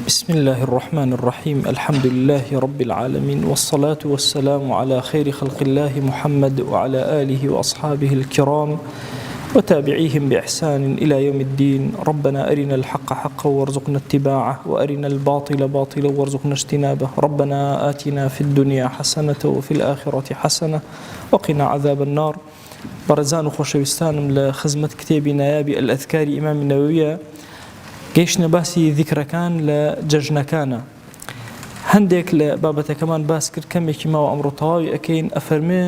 بسم الله الرحمن الرحيم. الحمد لله رب العالمين، والصلاة والسلام على خير خلق الله محمد وعلى آله وأصحابه الكرام وتابعيهم بإحسان إلى يوم الدين. ربنا أرنا الحق حقا وارزقنا اتباعه، وأرنا الباطل باطلا وارزقنا اجتنابه. ربنا آتنا في الدنيا حسنة وفي الآخرة حسنة وقنا عذاب النار. برزان وخوشوستانم لخزمة كتابي نيابي الأذكار إمام النووي گەیشتە باسی ذیکرەکان لە جەژنەکانە. هەندێک لە بابەتەکەمان باس کرد، کەمێکی ماوە ئەمڕۆ تەواوی ئەکەین. ئەفەرمێ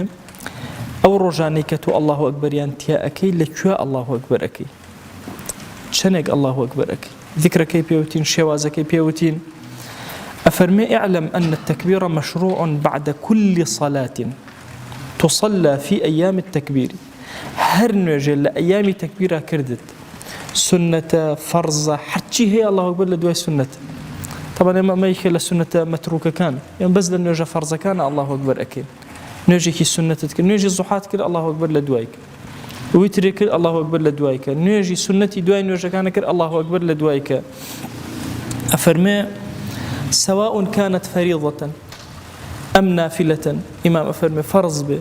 ئەو ڕۆژانەی کە تۆ ئەڵڵاهو ئەکبەریان تیا ئەکەی لەکوێ ئەڵڵاهو ئەکبەر ئەکەی، چەندێک ئەڵڵاهو ئەکبەر ئەکەی، ذیکرەکەی پێوتین، شێوازەکەی پێوتین. ئەفەرمێ اعلم أن التكبير مشروع بعد كل صلاة تصلى في أيام التكبير. هەر نوێژێ لە ئەیامی تەکبیرا کردت، سنة فرضة حتى هي الله أكبر لدواء سنة. طبعا ما يخلى سنة متروكة كان، يعني بس لنوجه فرضة كان الله أكبر أكيد. نوجه كي سنة تذكر، نوجه الزحات كر الله أكبر لدوايك، ويترك الله أكبر لدوايك، نوجه سنة دواء نوجه كان كر الله أكبر لدوايك. أفرمي سواء كانت فريضة أم نافلة. إمام أفرمي فرض به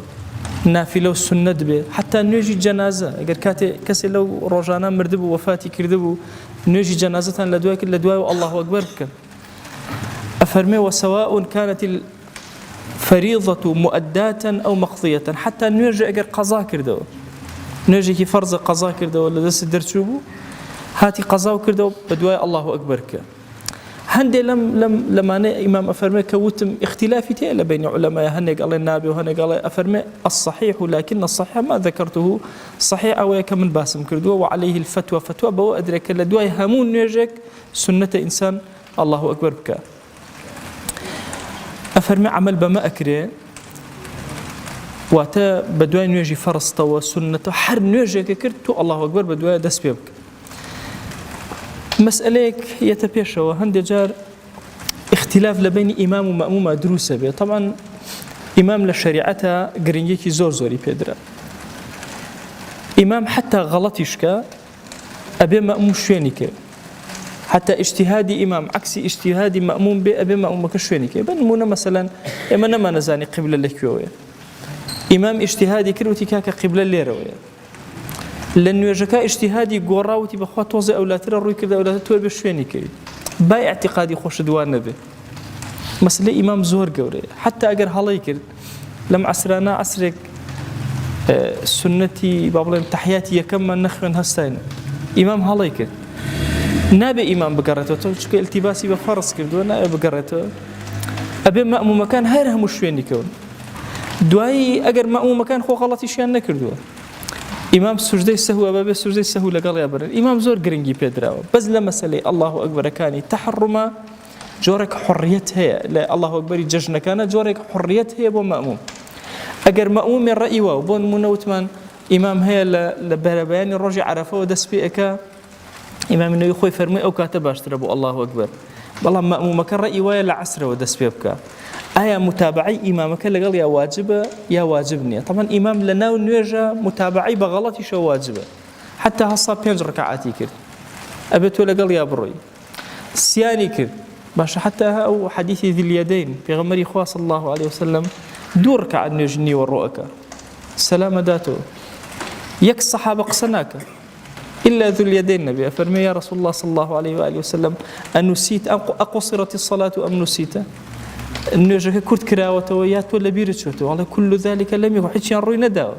نافلة والسنة به، حتى نوجي جنازة اگر كسي لو روجانا مردبو وفاتي كردبو نوجي جنازة لدواء والله أكبر بك. أفرمي وسواء كانت الفريضة مؤداة أو مقضية، حتى نوجي اگر قضاء كردو، نوجي كي فرض قضاء كردو ولا دس درتشوبو هاتي قضاء كردو بدواء الله أكبر بك. هندي لما أنا إمام أفرمي كوتم اختلافي تيلا بين علماء، هني قال النبي وهني قال أفرمي الصحيح، لكن الصحيح ما ذكرته صحيح أو كمن باسم كردوه، وعليه الفتوى فتوى بو أدرك لدواي همون نيجك سنة إنسان الله أكبر بك. أفرمي عمل بما أكره واتا بدواي نيجي فرصته وسنة حر نيجك كرتو الله أكبر بدواي دس بيبك. مسألة يتبيشوا هندي جار اختلاف لبين إمام ومأموم دروسة به. طبعا إمام للشريعة قرنيكي زوري بيدرا، إمام حتى غلطيشكا أبي مأموم شوينيك، حتى اجتهادي إمام عكسي اجتهادي مأموم به أبي مأمومك شوينيك. بنمونا مثلا إما نما نزاني قبلة لكيوية، إمام اجتهادي كروتي كاكا قبلة ليروية، لأنه يجكا اجتهادي قراوتي بخوا توزي أولاتر الروي كذا أولاتر تور بشويني كري باي اعتقادي خوش دوان نبي. مسألة إمام زور قوري، حتى أجر هلاي كرد لم عسرانا عسرك سنتي بابلين تحياتي يكمل نخن هستين إمام هلاي كرد نابي إمام بقرته تشكي التباسي بفرص كرد وانا بقرته أبي مأموم مكان هيرهم شويني كون دواي أجر مأموم مكان خو غلطي شيئا نكردوه. إمام سجدي سهو باب سجدي سهو لقال يا برن إمام زور قرنجي بيدراو، بس لما سلي الله أكبر كاني تحرما جورك حريتها، لا الله أكبر ججنا كان جورك حريتها ومأموم. أجر مأموم الرأي وبون منوتمان إمام هي لبربيان الرجع عرفه ودس بيئك إمام إنه يخوي فرمي أو كاتباش تربو الله أكبر والله مأمومك الرأي ويا عسره ودس بيئك. آية متابعي إمامك اللي قال يا واجبة يا واجبني. طبعا إمام لنا ونيجا متابعي بغلطي شو واجبة، حتى هالصاب 5 ركعاتي كرد أبت ولا قال يا بروي سياني كرد باش، حتى أو حديث ذي اليدين في غمري خواه صلى الله عليه وسلم دور ركعة نيجني والرؤك سلام داتو يك الصحابة قصناك إلا ذو اليدين. نبي أفرمي يا رسول الله صلى الله عليه وآله وسلم أن نسيت أقصرت الصلاة أم نسيت؟ النجاح كرت كراوته ويات ولا بيرتشوته، والله كل ذلك لم يكن حتى يروي نداو.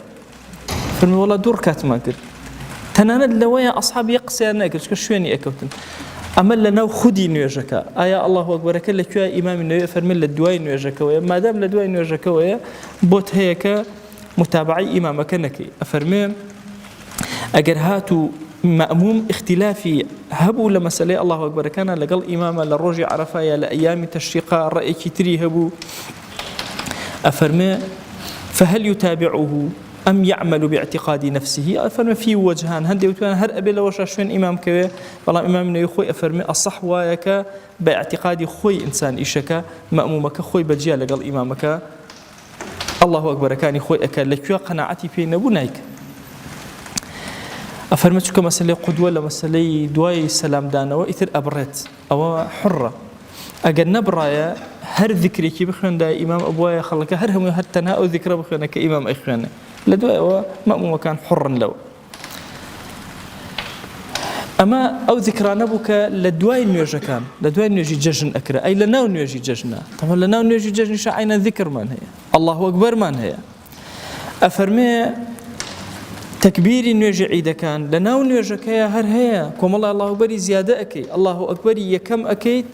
فرمي والله دور كات ما كر تناند لويا أصحاب يقصي أنا كر شويني أكوتن أما لنا خدي نجاك آية الله أكبر كل كوا إمام النبي فرمي للدواء نجاك ويا ما دام للدواء نجاك ويا بوت هيك متابعي إمامك نكي. أفرمي أجر هاتو مأموم اختلافي هبو لمسألة الله أكبر كان لقل إماما للرجع عرفايا لأيام تشريقا رأي كتري هبو. أفرمي فهل يتابعه أم يعمل باعتقاد نفسه؟ أفرمي في وجهان هندي وتوان هر أبي لو شاشين إمام كوي والله إمامنا يخوي. أفرمي الصح وايك باعتقاد خوي إنسان إيشك مأمومك خوي بجيا لقل إمامك الله أكبر كان يخوي أكل لكوا قناعتي في نبونايك. أفرمتك مسألة قدوة لمسألة دواي سلام دانا وإثر أبرت أو حرة ئەگەر نەبڕایە هەر ذکرێکی بخوێندا ئیمام ئەبوایە خەڵکە هەر هەمووی هەر تەنها ئەو ذکرە بخوێنە کە ئیمام ئەیخوێنێ لە دوایەوە مەمومەکان حڕن لەوە ئەمە ئەو ذکرانە بوو کە لە دوای نوێژەکان لە دوای نوێژی جەژن ئەکرا ئەی لە ناو نوێژی جەژنە تەمە لە ناو نوێژی جەژنیش عینە ذکرمان هەیە الله ئەکبەرمان هەیە ئەفەرمێ تەکبیری نوێژی عیدەکان لە ناو نوێژەکەیە هەر هەیە کۆمەڵە الله ئەکبەری زیادە ئەکەی الله ئەکبەری یەکەم ئەکەیت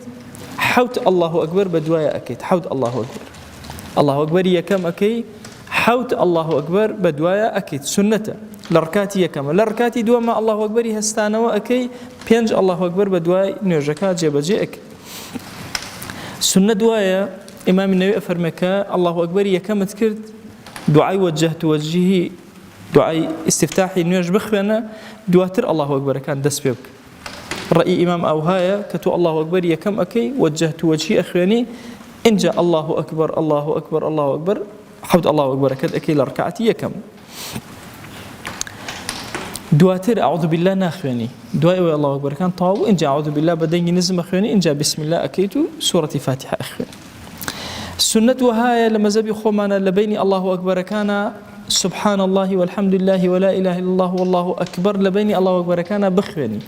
حوت الله ئەکبەر بە دوایە ئەکەیت حوت الله ئەکبەر الله ئەکبەری یەکەم ئەکەی حوت الله ئەکبەر بە دوایە ئەکەیت سنەتە لە ڕکاتی یەکەمە لە ڕکاتی دووەمە الله ئەکبەری هەستانەوە ئەکەی پێنج الله ئەکبەر بە دوای نوێژەکە جێبەجێ ئەکەی سنە دوایە ئیمامی نەووی ئەفەرمێ کە الله ئەکبەری یەکەمت کرد دوعای وەجهت وەجهی دوعای استفتاحی نوێژ بخوێنە دواتر الله ئەکبەرەکان دەست پێ بکە ڕەئی ئیمام ئەوهایە کە تۆ الله ئەکبەری یەکەم ئەکەی وەجهت وەجهی ئەخوێنی اینجا الله ئەکبەر الله ئەکبەر الله ئەکبەر حوت الله ئەکبەرەکەت ئەکەی لە ڕکعەتی یەکەم دواتر أعوذ بالله ناخوێنی دوای ئەوەی الله ئەکبەرەکان تەواو اینجا أعوذ بالله بەدەنگی نزم ئەخوێنی اینجا بسم الله ئەکەیت و سوورەتی فاتحە ئەخوێنی سنت وهاية لما زبي خومانا لبيني الله أكبر كان سبحان الله والحمد لله ولا إله إلا الله والله أكبر لبيني الله أكبر كان بخواني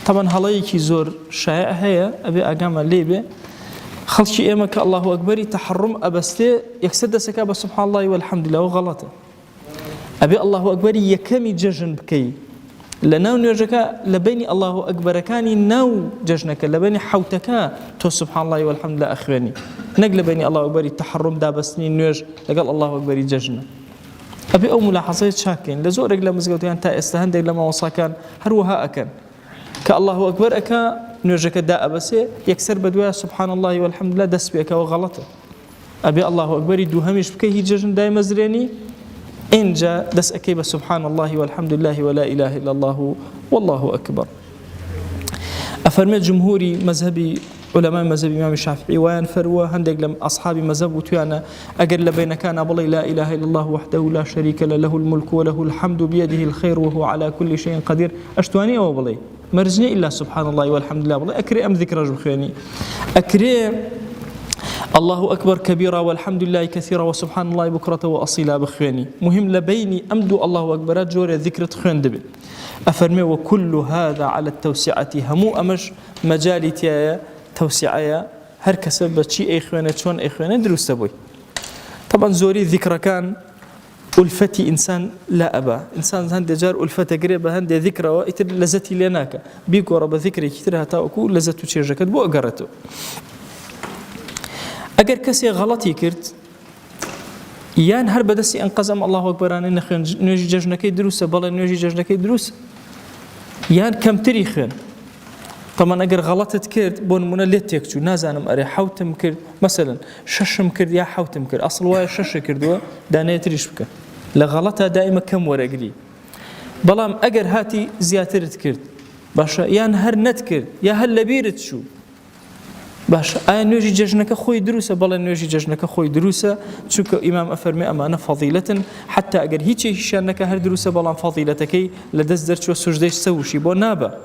طبعا هلايكي زور شائع هي أبي أقام الليبة خلشي إيمك الله أكبر تحرم أبستي يكسد سكابة سبحان الله والحمد لله وغلطه أبي الله أكبر يكمي ججن بكي لناو نوجك لبيني الله أكبر كاني ناو ججنك لبيني حوتك تو سبحان الله والحمد لله أخواني نقل بيني الله أكبر التحرم دابسني نوج لقال الله أكبر ججنا أبي أو ملاحظات شاكين لزور رجل مزجوتين تا استهند لما وصاكان هروها أكن كالله أكبر أكا نوجك دا أبسي يكسر بدوها سبحان الله والحمد لله دس بك وغلطه أبي الله أكبر دوهمش بكيه ججن دايما زريني إنجا دس أكيب سبحان الله والحمد لله ولا إله إلا الله والله أكبر أفرمي جمهوري مذهبي علماء مذهب الإمام الشافعي وين فروا هندق لم أصحاب مذهب وتيانا أجل بين كان بلي لا إله إلا الله وحده لا شريك له له الملك وله الحمد بيده الخير وهو على كل شيء قدير أشتواني أو بلي مرجني إلا سبحان الله والحمد لله بلي أكري أم ذكر بخياني أكري الله أكبر كبيرا والحمد لله كثيرا وسبحان الله بكرة وأصيلا بخواني مهم لبيني أمدو الله أكبر جوري ذكرة خوان دبل أفرمي وكل هذا على التوسعة همو أمش مجالي تيايا توسعة هر كسب بشي أي خوانة شون أي خوانة دروس بوي طبعا زوري ذكر كان ألفتي إنسان لا أبا إنسان هند جار ألفته قريبة هند ذكره وإتر لزتي لناك بيكو رب ذكري كتيرها تاوكو لزتو تشيرجكت بو أقرته أجر كسي غلطي كرت يان هر بدسي أنقزم الله أكبر أن نجي ججنكي دروسه بلا نجي ججنكي دروس يان كم تريخن طبعا أجر غلطت كرت بون من اللي تكتو نازانم أري حوتم كرت مثلا ششم كرت يا حوتم كرت أصل واي شش كردوا دانية تريش بك لغلطها دائما كم ورقلي بلام أجر هاتي زياترت كرت باشا يان هر نت كرت يا هل لبيرت شو باش نوجي ججنك خوي دروسه بلا نوجي ججنك خوي دروسه شوك امام افرمي امانه فضيله حتى اگر هيك شانك هر دروسه بلا فضيلتك لدز درچ سجدش سوشي بو نابا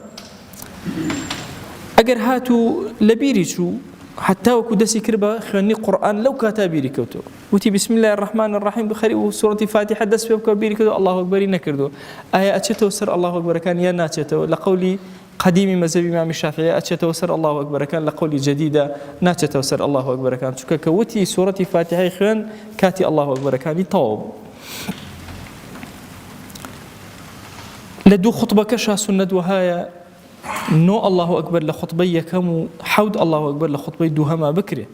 اگر هاتو لبيري شو حتى وكو دسي كربا خني قران لو كاتبيري كوتو وتي بسم الله الرحمن الرحيم بخير وسوره الفاتحه دس بكبيري كوتو الله اكبر نكردو ايه اتشتو سر الله اكبر كان يا ناتشتو لقولي قديم مذهب الإمام الشافعي أتشتوسر الله أكبر كان لقولي جديدة ناتشتوسر الله أكبر كان شو كوتي سورة فاتحة خان كاتي الله أكبر كان يطوب لدو خطبة كشا سنة وهايا نو الله أكبر لخطبية كم حود الله أكبر لخطبية دوهما بكرة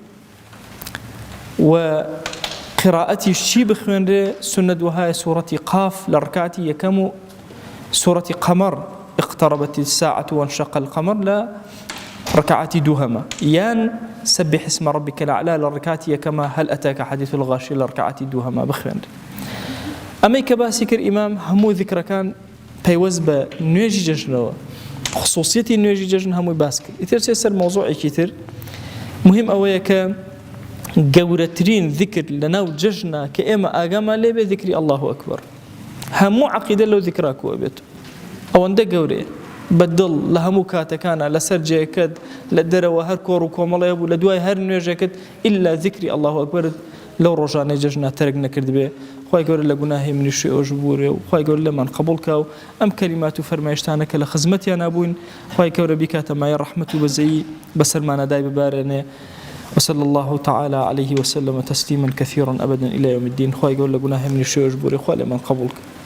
وقراءتي الشيب خان سنة وهايا سورة قاف لركعتي يكم سورة قمر اقتربت الساعة وانشق القمر لا ركعتي دوهما يان سبح اسم ربك الأعلى لركعتي كما هل أتاك حديث الغاشي لركعتي دوهما بخير أمي كباسكر إمام همو ذكر كان بيوزب نيجي ججنوا خصوصيتي نيجي ججن همو باسكر إثير سيسر موضوعي كتير مهم أويك جورترين ذكر لناو ججنا كإما آقاما ليبي ذكري الله أكبر همو عقيدة لو ذكراك وابيتو أو عند جوري بەدڵ لە هەموو کاتەکانە لەسەر جێکت لە دەرەوە هەر کۆڕ و کۆمەڵەیە بوو لە دوای هەر نوێژەکەت ئیلا ذیکری الله ئەکبەرت لەو ڕۆژانەی جەژنە تەرک نەکرد بێ. خوای گەورە لە گوناهی منیشی ئەوش بوورێ و خوای گەورە لەمان قبول کە و ئەم کەلیمات و فەرمایشتانە کە لە خزمەتیان نبووین خوای گەورە بیکاتە مای ڕەحمەت و بەزەیی بەسەرمانەدای ببارێنێ. وصلى الله تعالى عليه وسلم تسليما كثيرا أبدا إلى يوم الدين. خوای گەورە لە گوناهی منیشی ئەوش بوورێ خوای لەمان قبول کە.